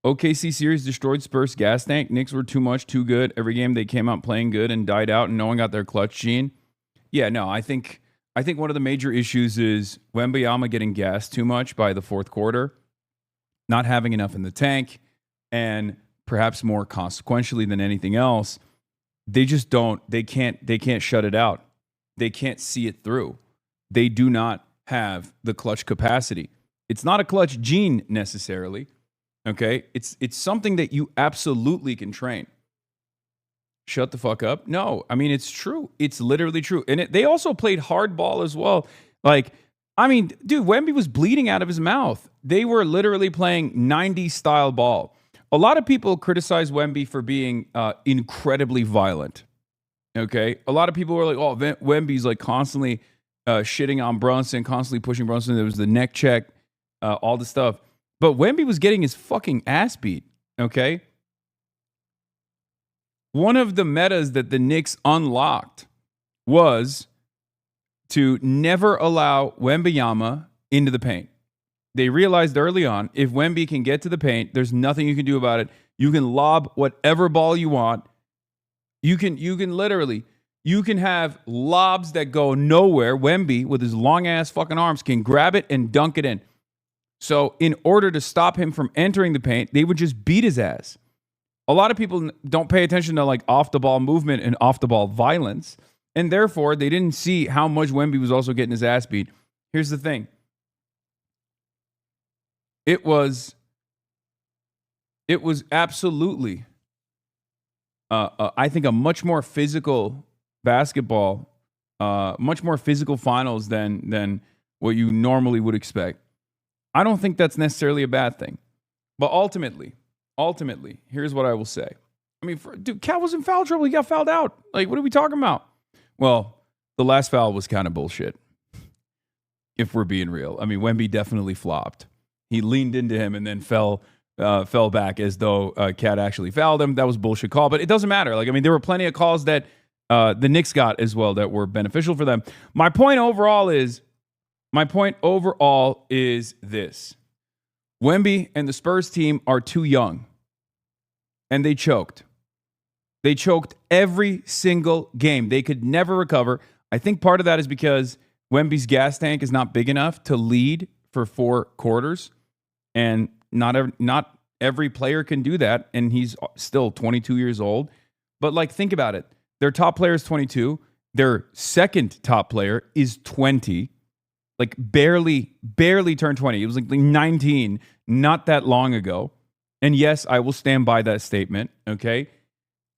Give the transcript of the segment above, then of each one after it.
OKC series destroyed Spurs gas tank. Knicks were too much, too good. Every game they came out playing good and died out, and no one got their clutch gene. Yeah, no, I think one of the major issues is Wembanyama getting gassed too much by the fourth quarter, not having enough in the tank, and perhaps more consequentially than anything else, they just don't. They can't shut it out. They can't see it through. They do not have the clutch capacity. It's not a clutch gene necessarily. Okay, it's something that you absolutely can train. Shut the fuck up. No, I mean, it's true. It's literally true. And they also played hardball as well. Like, I mean, dude, Wemby was bleeding out of his mouth. They were literally playing 90s style ball. A lot of people criticize Wemby for being incredibly violent. Okay, a lot of people were like, "Oh, Wemby's like constantly shitting on Brunson, constantly pushing Brunson." There was the neck check, all the stuff. But Wemby was getting his fucking ass beat. Okay, one of the metas that the Knicks unlocked was to never allow Wembanyama into the paint. They realized early on, if Wemby can get to the paint, there's nothing you can do about it. You can lob whatever ball you want. You can have lobs that go nowhere. Wemby, with his long ass fucking arms, can grab it and dunk it in. So in order to stop him from entering the paint, they would just beat his ass. A lot of people don't pay attention to like off the ball movement and off the ball violence. And therefore, they didn't see how much Wemby was also getting his ass beat. Here's the thing. It was absolutely, I think, a much more physical basketball, much more physical finals than what you normally would expect. I don't think that's necessarily a bad thing. But ultimately, here's what I will say. I mean, dude, Cal was in foul trouble. He got fouled out. Like, what are we talking about? Well, the last foul was kind of bullshit, if we're being real. I mean, Wemby definitely flopped. He leaned into him and then fell back as though Cat actually fouled him. That was a bullshit call, but it doesn't matter. Like, I mean, there were plenty of calls that the Knicks got as well that were beneficial for them. My point overall is this. Wemby and the Spurs team are too young, and they choked. They choked every single game. They could never recover. I think part of that is because Wemby's gas tank is not big enough to lead for 4 quarters, and not every player can do that, and he's still 22 years old. But, like, think about it. Their top player is 22. Their second top player is 20. Like, barely turned 20. It was like 19 not that long ago. And yes, I will stand by that statement, okay?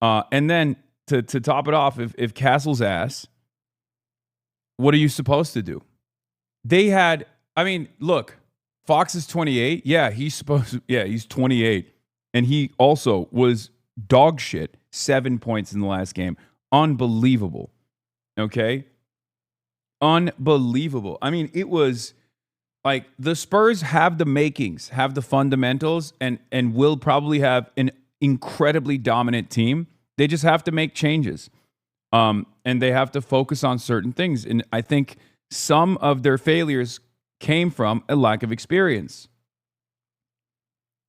And then to top it off, if Castle's ass, what are you supposed to do? Look, Fox is 28. Yeah, he's 28. And he also was dog shit, 7 points in the last game. Unbelievable. Okay? Unbelievable. I mean, it was like the Spurs have the makings, have the fundamentals, and will probably have an incredibly dominant team. They just have to make changes. And they have to focus on certain things. And I think some of their failures came from a lack of experience.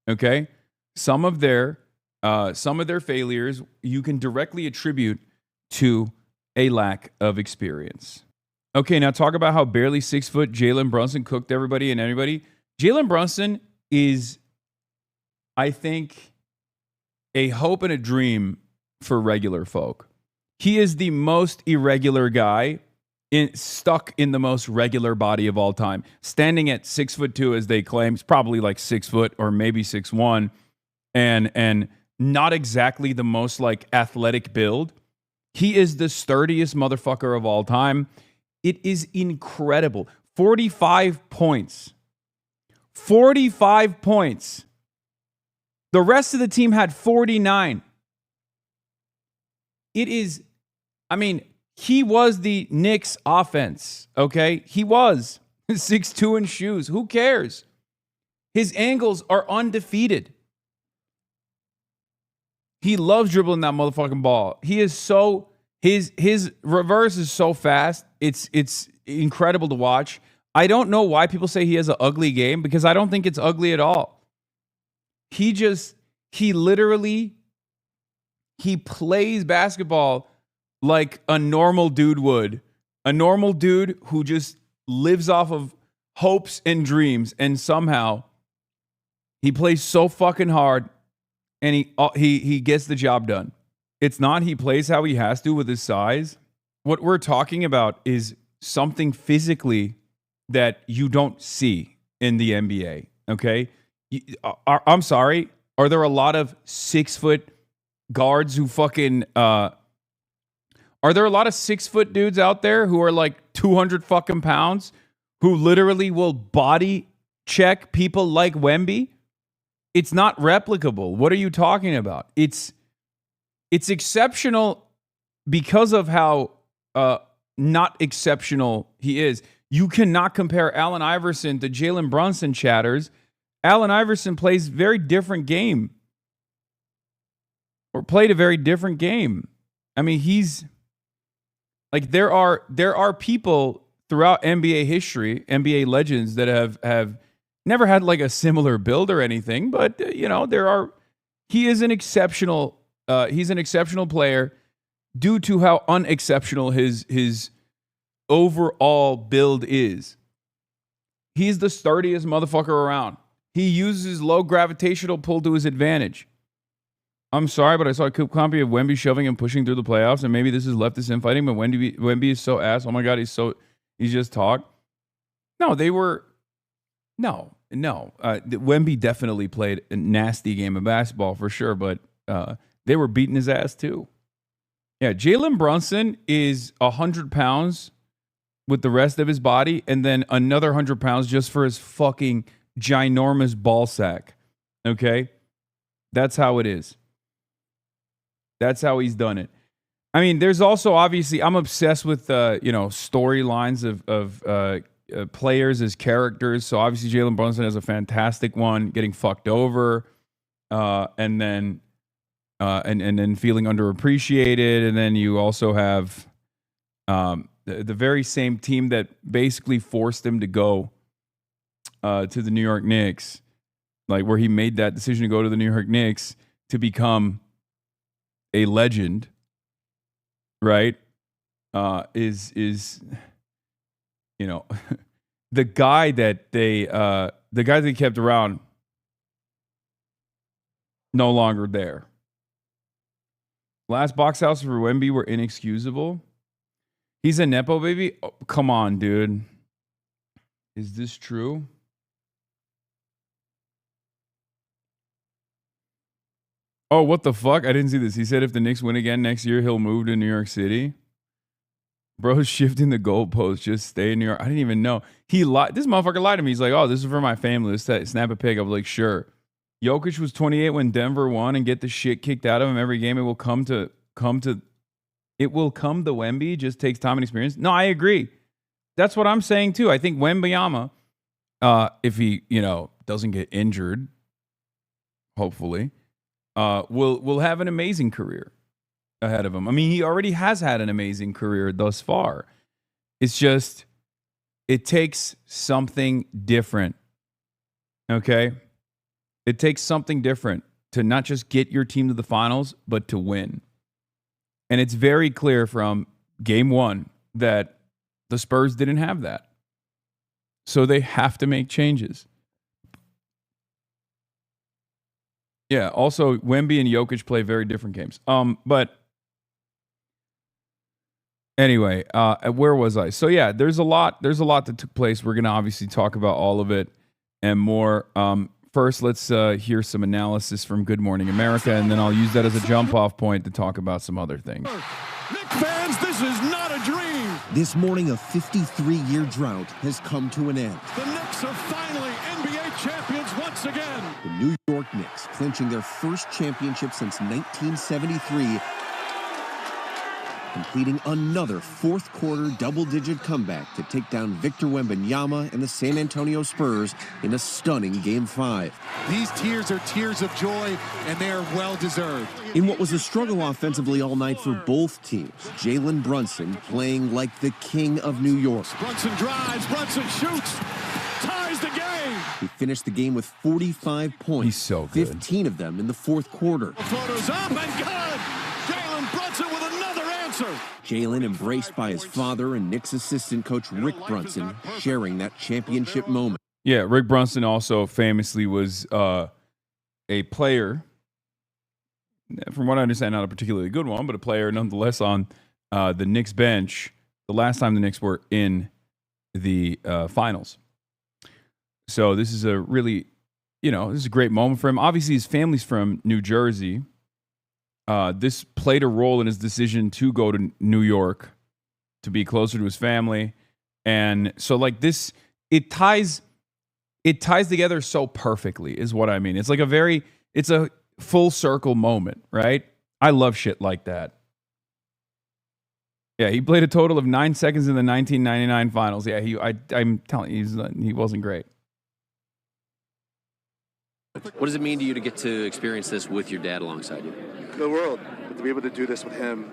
Okay? Some of their failures you can directly attribute to a lack of experience. Okay, now talk about how barely 6 foot Jalen Brunson cooked everybody and anybody. Jalen Brunson is, I think, a hope and a dream for regular folk. He is the most irregular guy stuck in the most regular body of all time. Standing at 6'2", as they claim, he's probably like 6 foot or maybe 6'1", and not exactly the most like athletic build. He is the sturdiest motherfucker of all time. It is incredible. 45 points. 45 points. The rest of the team had 49. It is, I mean, he was the Knicks offense, okay? He was 6'2" in shoes. Who cares? His angles are undefeated. He loves dribbling that motherfucking ball. He is so, his reverse is so fast. It's incredible to watch. I don't know why people say he has an ugly game, because I don't think it's ugly at all. he literally, he plays basketball like a normal dude would. A normal dude who just lives off of hopes and dreams, and somehow he plays so fucking hard and he gets the job done. It's not he plays how he has to with his size. What we're talking about is something physically that you don't see in the NBA, okay? I'm sorry. Are there a lot of 6-foot guards who fucking... are there a lot of 6-foot dudes out there who are like 200 fucking pounds who literally will body check people like Wemby? It's not replicable. What are you talking about? It's exceptional because of how not exceptional he is. You cannot compare Allen Iverson to Jalen Brunson, chatters. Allen Iverson plays very different game. Or played a very different game. I mean, he's... Like, there are people throughout NBA history, NBA legends, that have never had like a similar build or anything, but he is an exceptional he's an exceptional player due to how unexceptional his overall build is. He's the sturdiest motherfucker around. He uses low gravitational pull to his advantage. I'm sorry, but I saw a copy of Wemby shoving and pushing through the playoffs, and maybe this is leftist infighting, but Wemby is so ass. Oh my God, he's just talk. No, Wemby definitely played a nasty game of basketball for sure, but they were beating his ass too. Yeah, Jalen Brunson is 100 pounds with the rest of his body, and then another 100 pounds just for his fucking ginormous ball sack. Okay? That's how it is. That's how he's done it. I mean, there's also obviously, I'm obsessed with storylines of players as characters. So obviously, Jalen Brunson has a fantastic one, getting fucked over, and then feeling underappreciated, and then you also have the very same team that basically forced him to go to the New York Knicks, like where he made that decision to go to the New York Knicks to become a legend, right? Is the guy that they kept around no longer there. Last box house for Wemby were inexcusable. He's a nepo baby. Oh, come on, dude. Is this true? Oh, what the fuck? I didn't see this. He said if the Knicks win again next year, he'll move to New York City. Bro's shifting the goalpost. Just stay in New York. I didn't even know. He lied. This motherfucker lied to me. He's like, oh, this is for my family. Let's snap a pic. I was like, sure. Jokic was 28 when Denver won and get the shit kicked out of him every game. It will come to Wemby. Just takes time and experience. No, I agree. That's what I'm saying too. I think Wembanyama, if he, doesn't get injured, hopefully, will have an amazing career ahead of him. I mean, he already has had an amazing career thus far. It's just, it takes something different. Okay? It takes something different to not just get your team to the finals, but to win. And it's very clear from game one that the Spurs didn't have that. So they have to make changes. Yeah, also Wemby and Jokic play very different games. But anyway, where was I? So yeah, there's a lot that took place. We're going to obviously talk about all of it and more. First, let's hear some analysis from Good Morning America, and then I'll use that as a jump-off point to talk about some other things. Knicks fans, this is not a dream. This morning, a 53-year drought has come to an end. The Knicks are finally NBA champions once again. The New York Knicks clinching their first championship since 1973, completing another fourth-quarter double-digit comeback to take down Victor Wembanyama and the San Antonio Spurs in a stunning Game 5. These tears are tears of joy, and they are well-deserved. In what was a struggle offensively all night for both teams, Jalen Brunson playing like the king of New York. Brunson drives, Brunson shoots, ties the game. He finished the game with 45 points. He's so good. 15 of them in the fourth quarter. Photos up and good. Jalen Brunson with another answer. Jalen, embraced by his father and Knicks assistant coach Rick Brunson, sharing that championship moment. Yeah, Rick Brunson also famously was a player, from what I understand, not a particularly good one, but a player nonetheless on the Knicks bench the last time the Knicks were in the finals. So this is a really, this is a great moment for him. Obviously, his family's from New Jersey. This played a role in his decision to go to New York to be closer to his family. And so like this, it ties together so perfectly is what I mean. It's like it's a full circle moment, right? I love shit like that. Yeah, he played a total of 9 seconds in the 1999 finals. Yeah, I'm telling you, he wasn't great. What does it mean to you to get to experience this with your dad alongside you? The world. To be able to do this with him,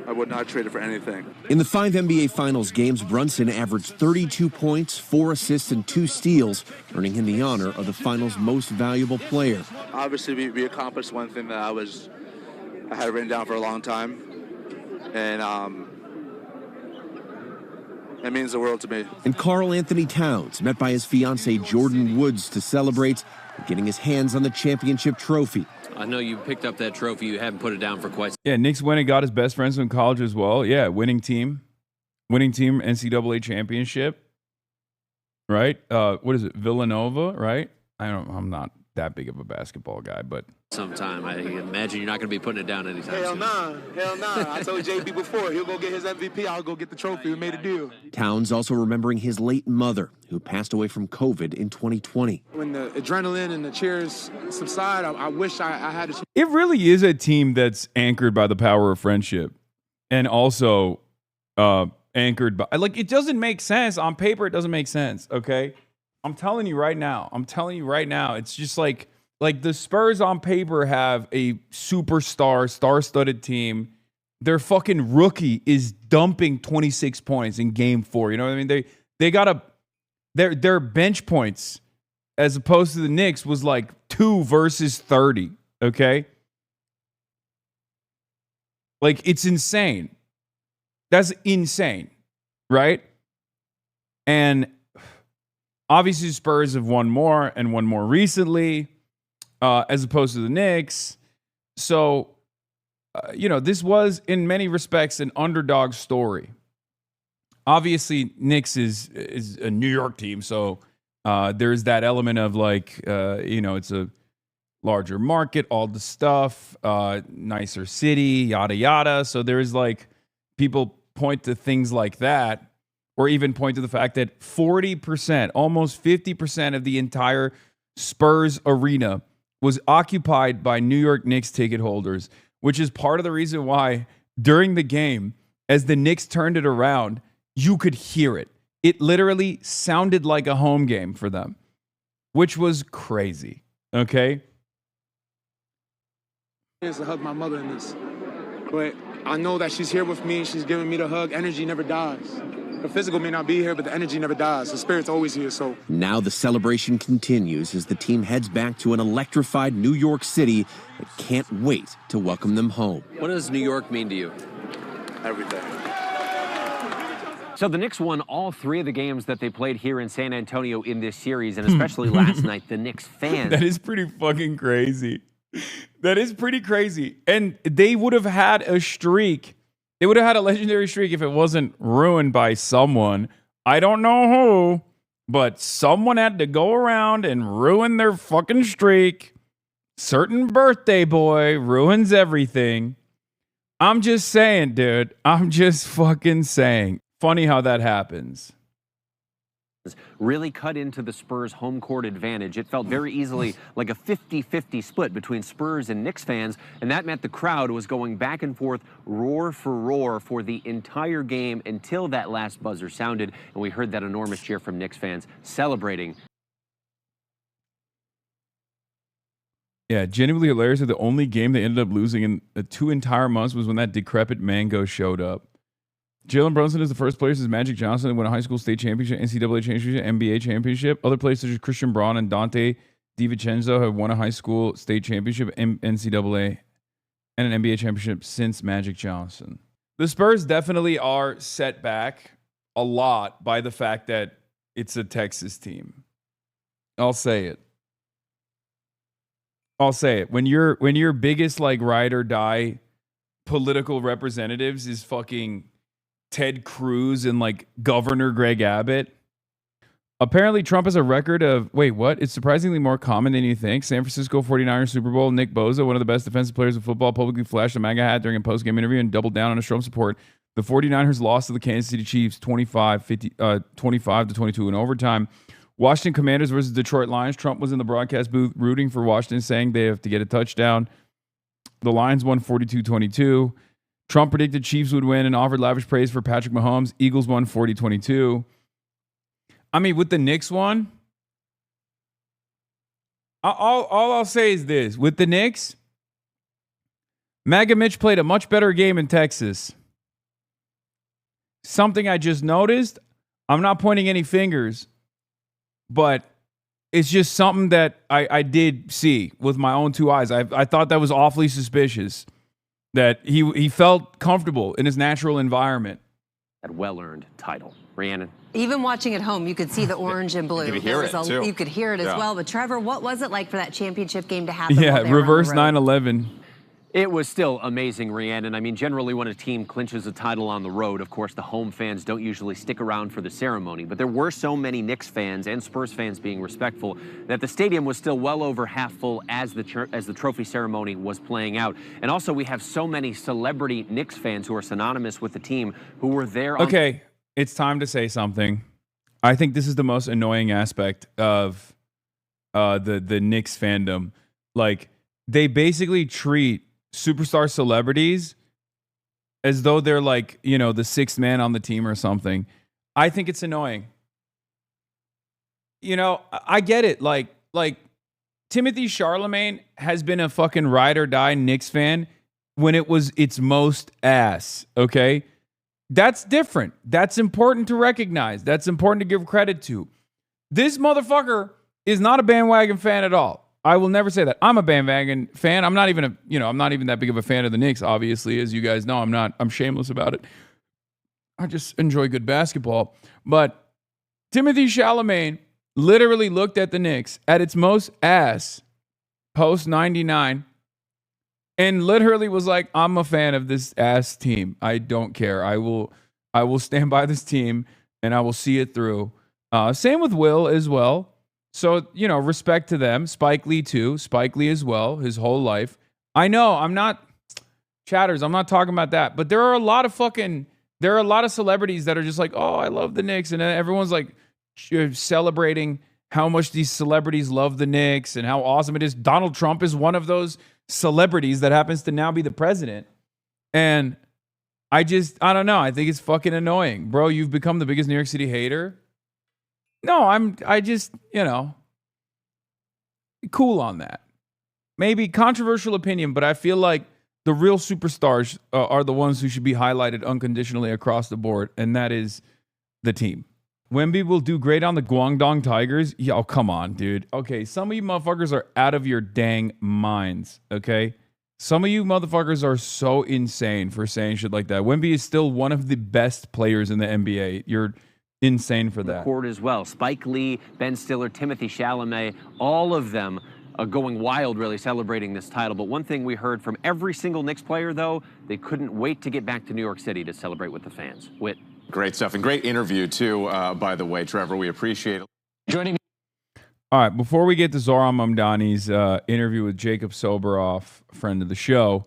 I would not trade it for anything. In the 5 NBA Finals games, Brunson averaged 32 points, 4 assists, and 2 steals, earning him the honor of the Finals' most valuable player. Obviously, we accomplished one thing that I had written down for a long time, and it means the world to me. And Karl-Anthony Towns met by his fiancée Jordan Woods to celebrate, getting his hands on the championship trophy. I know you picked up that trophy. You haven't put it down for quite some Yeah, Knicks went and got his best friends from college as well. Yeah, winning team, NCAA championship, right? What is it, Villanova, right? I'm not that big of a basketball guy, but time. I imagine you're not going to be putting it down anytime soon. Hell nah. I told JB before, he'll go get his MVP, I'll go get the trophy. We made a deal. Towns also remembering his late mother, who passed away from COVID in 2020. When the adrenaline and the cheers subside, I wish I had a chance. it really is a team that's anchored by the power of friendship, and also anchored by it doesn't make sense on paper. It doesn't make sense. Okay, I'm telling you right now. It's just like the Spurs on paper have a superstar, star-studded team. Their fucking rookie is dumping 26 points in game 4. You know what I mean? They got their bench points as opposed to the Knicks was like 2 versus 30. Okay. Like, it's insane. That's insane. Right. And obviously Spurs have won more and won more recently. As opposed to the Knicks. So, this was, in many respects, an underdog story. Obviously, Knicks is a New York team, so there's that element of it's a larger market, all the stuff, nicer city, yada, yada. So there's people point to things like that, or even point to the fact that 40%, almost 50% of the entire Spurs arena was occupied by New York Knicks ticket holders, which is part of the reason why during the game, as the Knicks turned it around, you could hear it. It literally sounded like a home game for them, which was crazy. Okay? To hug my mother in this, but I know that she's here with me. She's giving me the hug. Energy never dies. The physical may not be here, but the energy never dies. The spirit's always here. So now the celebration continues as the team heads back to an electrified New York City that can't wait to welcome them home. What does New York mean to you? Everything. So the Knicks won all 3 of the games that they played here in San Antonio in this series, and especially last night, the Knicks fans. That is pretty fucking crazy. That is pretty crazy. And they would have had a streak. They would have had a legendary streak if it wasn't ruined by someone. I don't know who, but someone had to go around and ruin their fucking streak. Certain birthday boy ruins everything. I'm just saying, dude. I'm just fucking saying. Funny how that happens. Really cut into the Spurs' home court advantage. It felt very easily like a 50-50 split between Spurs and Knicks fans, and that meant the crowd was going back and forth, roar for roar, for the entire game until that last buzzer sounded, and we heard that enormous cheer from Knicks fans celebrating. Yeah, genuinely hilarious. The only game they ended up losing in 2 entire months was when that decrepit Mango showed up. Jalen Brunson is the first player since Magic Johnson to win a high school state championship, NCAA championship, NBA championship. Other players such as Christian Braun and Dante DiVincenzo have won a high school state championship, NCAA, and an NBA championship since Magic Johnson. The Spurs definitely are set back a lot by the fact that it's a Texas team. I'll say it. When your biggest like ride or die political representatives is fucking Ted Cruz and like Governor Greg Abbott. Apparently Trump has a record of, wait, what? It's surprisingly more common than you think. San Francisco 49ers Super Bowl, Nick Bosa, one of the best defensive players in football, publicly flashed a MAGA hat during a post-game interview and doubled down on his Trump support. The 49ers lost to the Kansas City Chiefs 25-22 in overtime. Washington Commanders versus Detroit Lions. Trump was in the broadcast booth rooting for Washington, saying they have to get a touchdown. The Lions won 42-22. Trump predicted Chiefs would win and offered lavish praise for Patrick Mahomes. Eagles won 40-22. I mean, with the Knicks one, all I'll say is this. With the Knicks, MAGA Mitch played a much better game in Texas. Something I just noticed, I'm not pointing any fingers, but it's just something that I did see with my own two eyes. I thought that was awfully suspicious, that he felt comfortable in his natural environment. That well-earned title. Rhiannon. Even watching at home, you could see the orange and blue. You could hear it, too. You could hear it as Yeah. well. But Trevor, what was it like for that championship game to happen? Yeah, while they were on the reverse road? 9/11. It was still amazing, Rhiannon. I mean, generally when a team clinches a title on the road, of course, the home fans don't usually stick around for the ceremony. But there were so many Knicks fans and Spurs fans being respectful that the stadium was still well over half full as the trophy ceremony was playing out. And also, we have so many celebrity Knicks fans who are synonymous with the team who were there. Okay, it's time to say something. I think this is the most annoying aspect of the Knicks fandom. Like, they basically treat superstar celebrities as though they're like, you know, the sixth man on the team or something. I think it's annoying. You know, I get it. Like Timothy Charlemagne has been a fucking ride or die Knicks fan when it was its most ass, okay? That's different. That's important to recognize. That's important to give credit to. This motherfucker is not a bandwagon fan at all. I will never say that. I'm a bandwagon fan. I'm not even I'm not even that big of a fan of the Knicks, obviously, as you guys know. I'm shameless about it. I just enjoy good basketball. But Timothy Chalamet literally looked at the Knicks at its most ass post 99 and literally was like, I'm a fan of this ass team. I don't care. I will stand by this team and I will see it through. Same with Will as well. So, you know, respect to them. Spike Lee too. Spike Lee as well, his whole life. I know, I'm not chatters. I'm not talking about that. But there are a lot of celebrities that are just like, oh, I love the Knicks. And then everyone's like celebrating how much these celebrities love the Knicks and how awesome it is. Donald Trump is one of those celebrities that happens to now be the president. And I don't know. I think it's fucking annoying. Bro, you've become the biggest New York City hater. No, I just, you know, cool on that. Maybe controversial opinion, but I feel like the real superstars are the ones who should be highlighted unconditionally across the board, and that is the team. Wemby will do great on the Guangdong Tigers. Yo, come on, dude. Okay, some of you motherfuckers are out of your dang minds, okay? Some of you motherfuckers are so insane for saying shit like that. Wemby is still one of the best players in the NBA. You're insane for that. Court as well. Spike Lee, Ben Stiller, Timothy Chalamet, all of them going wild, really celebrating this title. But one thing we heard from every single Knicks player, though, they couldn't wait to get back to New York City to celebrate with the fans. Whit. Great stuff, and great interview too, by the way, Trevor. We appreciate it. Joining me. All right, before we get to Zoran Mamdani's interview with Jacob Soboroff, friend of the show,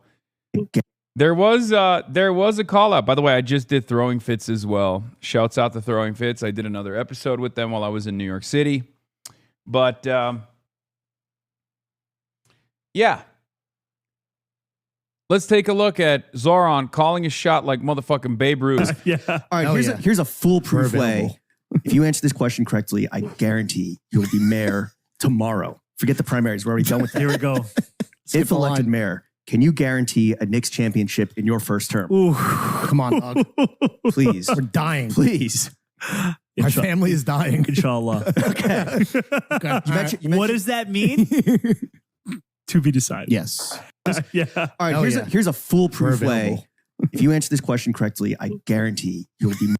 there was a call out. By the way, I just did Throwing Fits as well. Shouts out to Throwing Fits. I did another episode with them while I was in New York City. But yeah. Let's take a look at Zoran calling his shot like motherfucking Babe Ruth. Yeah. All right, here's a foolproof way. If you answer this question correctly, I guarantee you'll be mayor tomorrow. Forget the primaries. We're already done with that. Here we go. If elected mayor, can you guarantee a Knicks championship in your first term? Ooh, come on, dog. Please. We're dying. Please. My family is dying. Inshallah. Okay. What does that mean? To be decided. Yes. Yeah. All right, here's a foolproof way. If you answer this question correctly, I guarantee you'll be.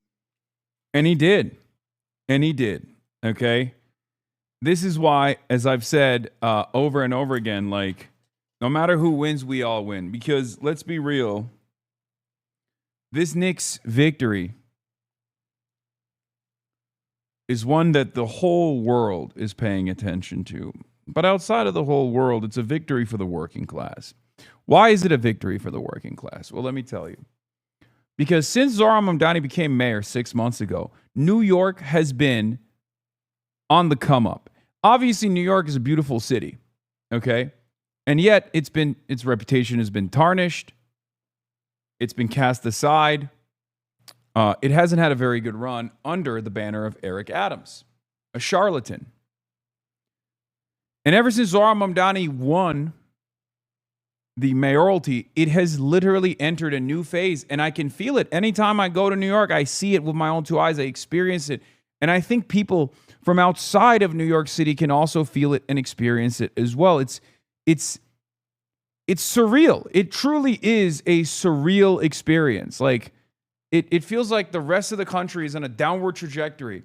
And he did. Okay. This is why, as I've said over and over again, like, no matter who wins, we all win. Because let's be real, this Knicks victory is one that the whole world is paying attention to. But outside of the whole world, it's a victory for the working class. Why is it a victory for the working class? Well, let me tell you. Because since Zoran Mamdani became mayor 6 months ago, New York has been on the come up. Obviously, New York is a beautiful city, okay? And yet, its reputation has been tarnished. It's been cast aside. It hasn't had a very good run under the banner of Eric Adams, a charlatan. And ever since Zoran Mamdani won the mayoralty, it has literally entered a new phase, and I can feel it. Anytime I go to New York, I see it with my own two eyes. I experience it. And I think people from outside of New York City can also feel it and experience it as well. It's surreal. It truly is a surreal experience. Like, it feels like the rest of the country is on a downward trajectory.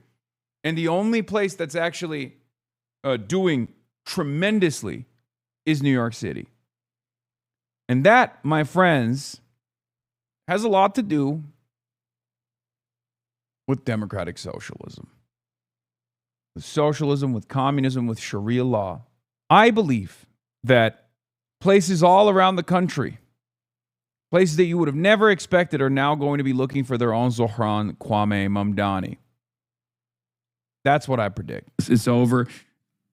And the only place that's actually doing tremendously is New York City. And that, my friends, has a lot to do with democratic socialism. With socialism, with communism, with Sharia law. I believe that places all around the country, places that you would have never expected, are now going to be looking for their own Zohran Kwame Mamdani. That's what I predict. It's over.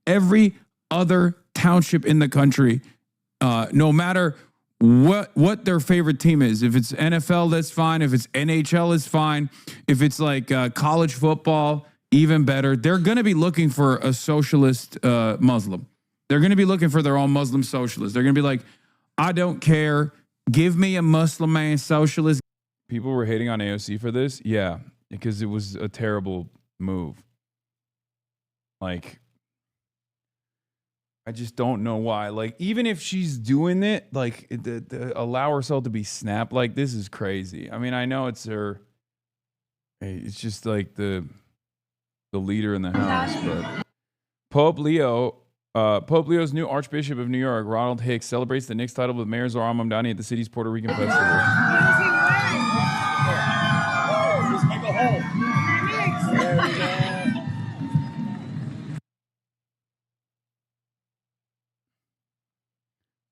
Every other township in the country, no matter what their favorite team is. If it's NFL, that's fine. If it's NHL, it's fine. If it's like college football, even better. They're going to be looking for a socialist Muslim. They're going to be looking for their own Muslim socialist. They're going to be like, I don't care. Give me a Muslim man socialist. People were hating on AOC for this. Yeah, because it was a terrible move. Like, I just don't know why. Like, even if she's doing it, like, allow herself to be snapped like this is crazy. I mean, I know it's her. It's just like the leader in the house. But Pope Leo's new Archbishop of New York, Ronald Hicks, celebrates the Knicks title with Mayor Zohran Mamdani at the city's Puerto Rican festival.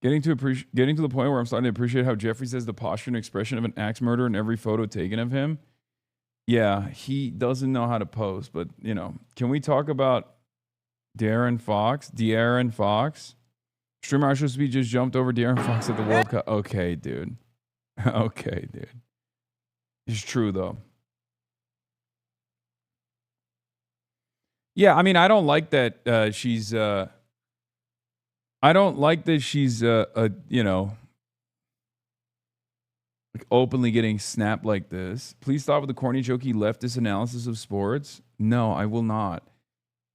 Getting to the point where I'm starting to appreciate how Jeffrey says the posture and expression of an axe murderer in every photo taken of him. Yeah, he doesn't know how to pose, but, you know, can we talk about De'Aaron Fox? Streamer Ashby just jumped over De'Aaron Fox at the World Cup. Okay, dude. It's true, though. Yeah, I mean, I don't like that she's... I don't like that she's, you know, like openly getting snapped like this. Please stop with the corny, jokey leftist analysis of sports. No, I will not.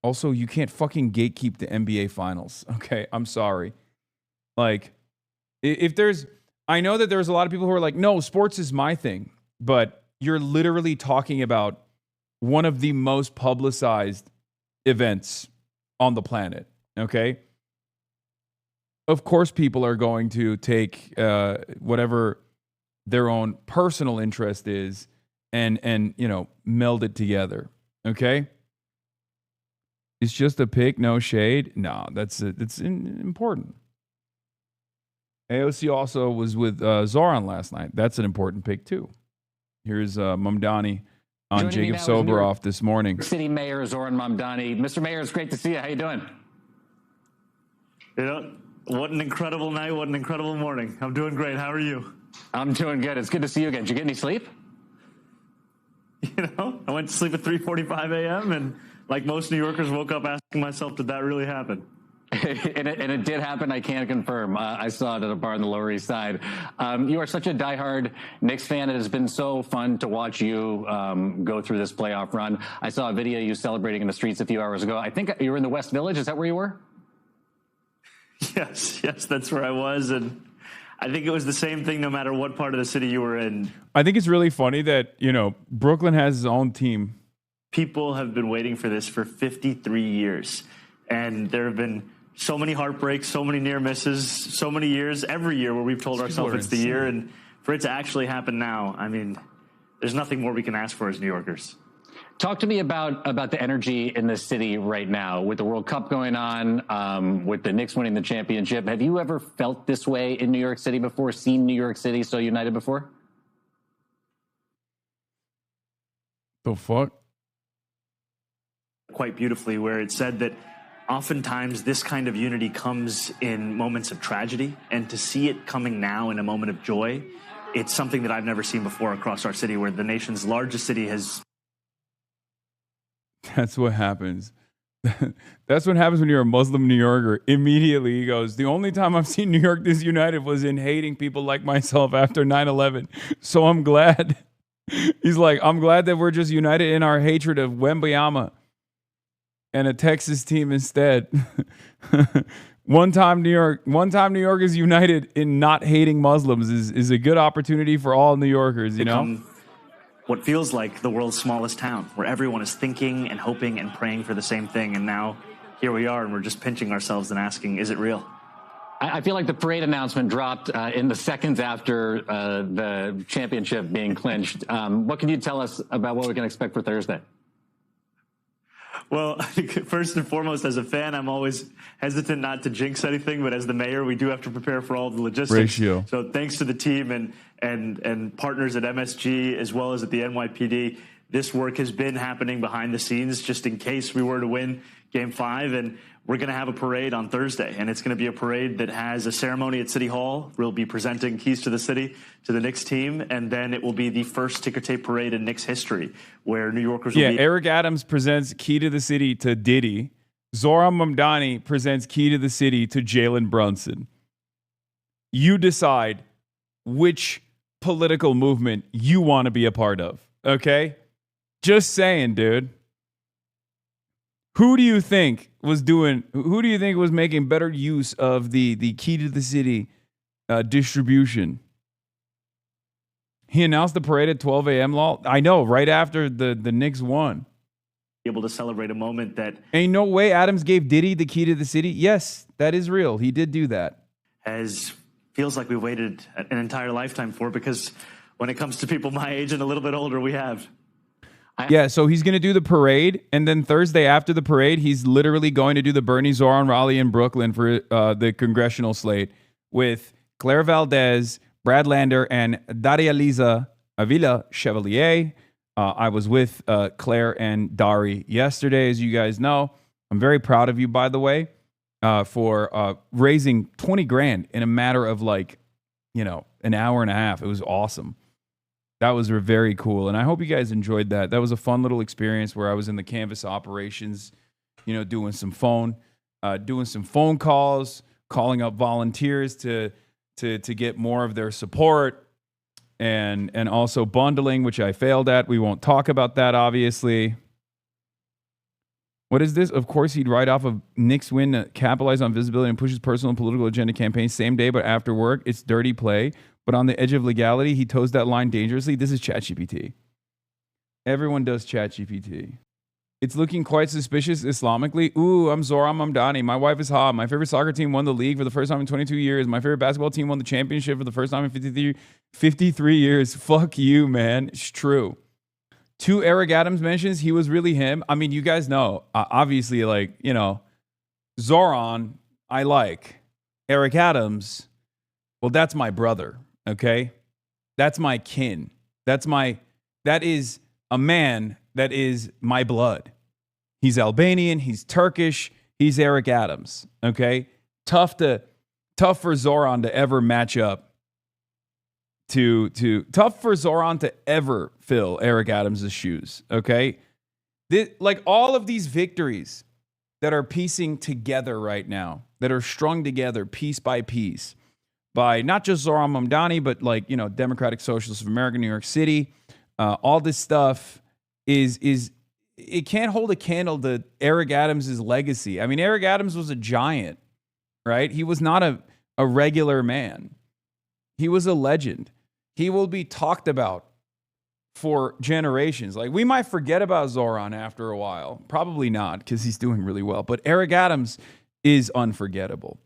Also, you can't fucking gatekeep the NBA finals. Okay, I'm sorry. Like, if there's, I know that there's a lot of people who are like, no, sports is my thing. But you're literally talking about one of the most publicized events on the planet. Okay? Of course, people are going to take whatever their own personal interest is and you know, meld it together. Okay? It's just a pick, no shade. No, it's important. AOC also was with Zoran last night. That's an important pick too. Here's Mamdani on Jacob Soboroff this morning. City Mayor Zoran Mamdani. Mr. Mayor, it's great to see you. How you doing? Yeah. What an incredible night. What an incredible morning. I'm doing great. How are you? I'm doing good. It's good to see you again. Did you get any sleep? You know, I went to sleep at 3:45 a.m. and like most New Yorkers woke up asking myself, did that really happen? And it did happen. I can confirm. I saw it at a bar on the Lower East Side. You are such a diehard Knicks fan. It has been so fun to watch you go through this playoff run. I saw a video of you celebrating in the streets a few hours ago. I think you were in the West Village. Is that where you were? Yes, that's where I was. And I think it was the same thing no matter what part of the city you were in. I think it's really funny that, Brooklyn has its own team. People have been waiting for this for 53 years. And there have been so many heartbreaks, so many near misses, so many years, every year where we've told ourselves it's the year. And for it to actually happen now, I mean, there's nothing more we can ask for as New Yorkers. Talk to me about the energy in the city right now with the World Cup going on, with the Knicks winning the championship. Have you ever felt this way in New York City before, seen New York City so united before? The fuck? Quite beautifully, where it said that oftentimes this kind of unity comes in moments of tragedy, and to see it coming now in a moment of joy, it's something that I've never seen before across our city, where the nation's largest city has... That's what happens. That's what happens when you're a Muslim New Yorker. Immediately he goes, the only time I've seen New York this united was in hating people like myself after 9/11. So I'm glad. He's like, I'm glad that we're just united in our hatred of Wembanyama and a Texas team instead. One time New York is united in not hating Muslims is a good opportunity for all New Yorkers, What feels like the world's smallest town, where everyone is thinking and hoping and praying for the same thing. And now here we are, and we're just pinching ourselves and asking, is it real? I feel like the parade announcement dropped in the seconds after the championship being clinched. What can you tell us about what we can expect for Thursday? Well, I think first and foremost, as a fan, I'm always hesitant not to jinx anything, but as the mayor, we do have to prepare for all the logistics. Ratio. So thanks to the team and partners at MSG as well as at the NYPD. This work has been happening behind the scenes just in case we were to win Game 5, and we're going to have a parade on Thursday, and it's going to be a parade that has a ceremony at City Hall. We'll be presenting keys to the city to the Knicks team, and then it will be the first ticker tape parade in Knicks history where New Yorkers will be... Eric Adams presents Key to the City to Diddy. Zoran Mamdani presents Key to the City to Jalen Brunson. You decide which political movement you want to be a part of, okay? Just saying, dude. Who do you think was making better use of the Key to the City distribution? He announced the parade at 12 a.m. Law. I know, right after the Knicks won. Able to celebrate a moment that... Ain't no way Adams gave Diddy the Key to the City. Yes, that is real. He did do that. Feels like we waited an entire lifetime for, because when it comes to people my age and a little bit older, we have. Yeah, so he's going to do the parade, and then Thursday after the parade, he's literally going to do the Bernie Zoran rally in Brooklyn for the congressional slate with Claire Valdez, Brad Lander, and Daria Liza Avila Chevalier. I was with Claire and Dari yesterday, as you guys know. I'm very proud of you, by the way, for raising $20,000 in a matter of an hour and a half. It was awesome. That was very cool, and I hope you guys enjoyed that. That was a fun little experience where I was in the Canvas operations, doing some phone calls, calling up volunteers to get more of their support, and also bundling, which I failed at. We won't talk about that, obviously. What is this? Of course, he'd write off a Knicks win to capitalize on visibility and push his personal and political agenda campaign same day, but after work, it's dirty play. But on the edge of legality, he toes that line dangerously. This is ChatGPT. Everyone does ChatGPT. It's looking quite suspicious Islamically. Ooh, I'm Zoran Mamdani. My wife is Ha. My favorite soccer team won the league for the first time in 22 years. My favorite basketball team won the championship for the first time in 53 years. Fuck you, man. It's true. 2 Eric Adams mentions. He was really him. I mean, you guys know. Obviously, Zoran, I like. Eric Adams, well, that's my brother. Okay, that's my kin. That is a man that is my blood. He's Albanian. He's Turkish. He's Eric Adams. Okay, tough for Zoran to ever match up tough for Zoran to ever fill Eric Adams' shoes. Okay, all of these victories that are piecing together right now, that are strung together piece by piece by not just Zoran Mamdani, but like, you know, Democratic Socialists of America, New York City. All this stuff is it can't hold a candle to Eric Adams' legacy. I mean, Eric Adams was a giant, right? He was not a regular man. He was a legend. He will be talked about for generations. Like, we might forget about Zoran after a while. Probably not, because he's doing really well. But Eric Adams is unforgettable.